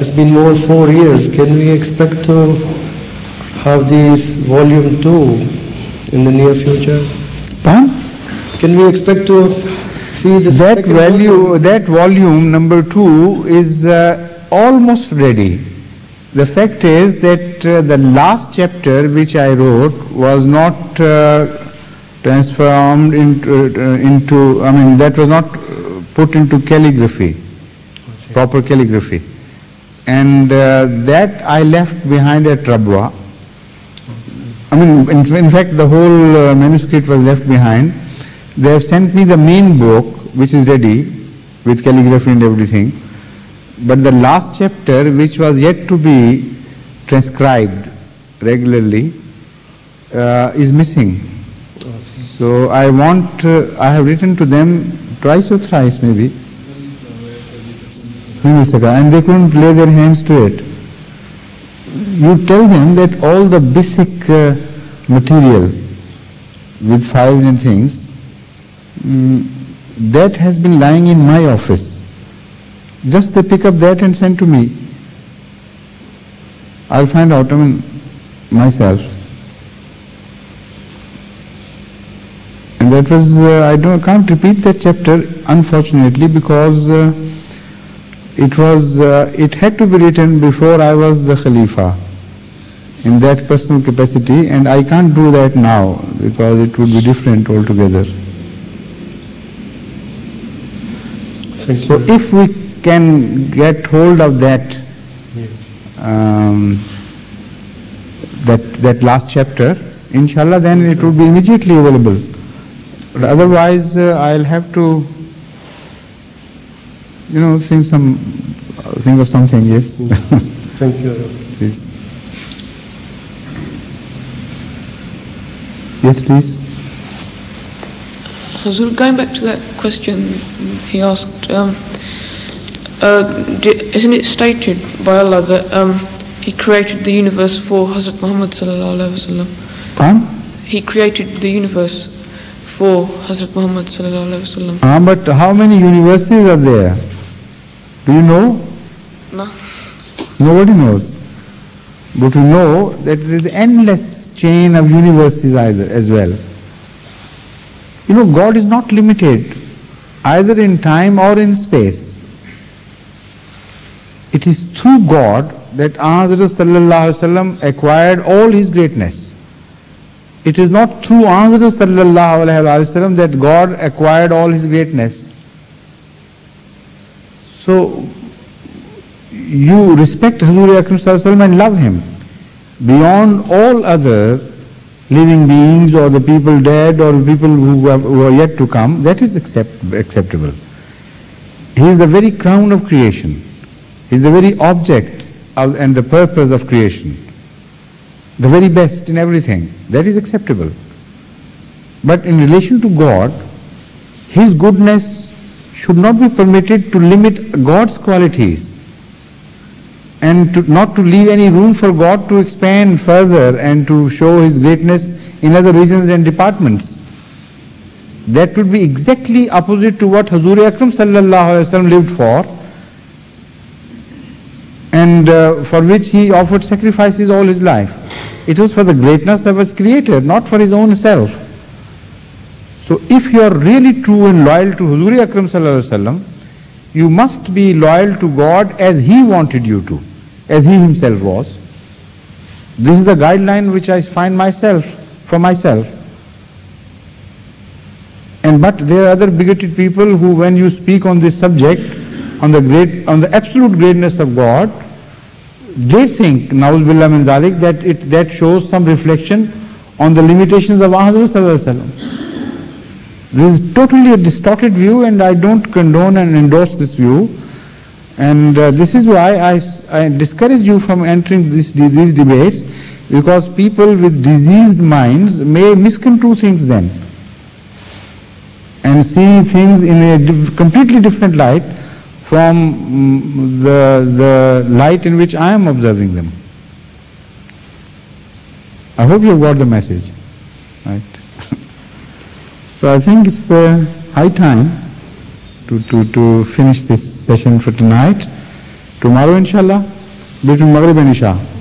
it's been more than 4 years. Can we expect to have these volume 2 in the near future? Pardon? Can we expect to see the that volume number 2 is almost ready. The fact is that the last chapter which I wrote was not transformed into, I mean, that was not put into calligraphy, proper calligraphy. And that I left behind at Rabwa. I mean, in fact, the whole manuscript was left behind. They have sent me the main book, which is ready, with calligraphy and everything. But the last chapter, which was yet to be transcribed regularly, is missing. So I I have written to them twice or thrice maybe, and they couldn't lay their hands to it. You tell them that all the basic material with files and things, that has been lying in my office. Just they pick up that and send to me. I'll find out, I mean, myself. And that was, can't repeat that chapter, unfortunately, because it had to be written before I was the Khalifa, in that personal capacity, and I can't do that now, because it would be different altogether. So if we can get hold of that, that last chapter, inshallah, then it would be immediately available. But otherwise, I'll have to, think of something. Yes. Thank you. Please. Yes, please. Hazur, going back to that question he asked, isn't it stated by Allah that He created the universe for Hazrat Muhammad sallallahu alaihi wasallam? Pardon? He created the universe for Hazrat Muhammad sallallahu alaihi wasallam. But how many universes are there? Do you know? No. Nobody knows. But we know that there is endless chain of universes as well. God is not limited either in time or in space. It is through God that Hazrat sallallahu alaihi wasallam acquired all his greatness. It is not through Hazrat sallallahu alaihi wasallam that God acquired all his greatness. So you respect Hazrat Akram sallallahu alaihi wasallam and love him beyond all other living beings or the people dead or people who are yet to come. That is acceptable. He is the very crown of creation. He is the very object and the purpose of creation. The very best in everything. That is acceptable. But in relation to God, his goodness should not be permitted to limit God's qualities, and not to leave any room for God to expand further and to show his greatness in other regions and departments. That would be exactly opposite to what Hazur Akram sallallahu alaihi wasallam lived for, and for which he offered sacrifices all his life. It was for the greatness of his creator, not for his own self. So if you are really true and loyal to Hazur Akram sallallahu alaihi wasallam, you must be loyal to God as he wanted you to, as he himself was. This is the guideline which I find for myself. But there are other bigoted people who, when you speak on this subject, on the absolute greatness of God, they think, Na'uz Billah min Zalik, that shows some reflection on the limitations of Hazrat sallallahu alaihi wasallam. This is totally a distorted view, and I don't condone and endorse this view. And this is why I discourage you from entering these debates, because people with diseased minds may misconstrue things then and see things in a completely different light from the light in which I am observing them. I hope you have got the message. Right. So I think it's high time to finish this session for tonight. Tomorrow, inshallah, between Maghrib and Isha.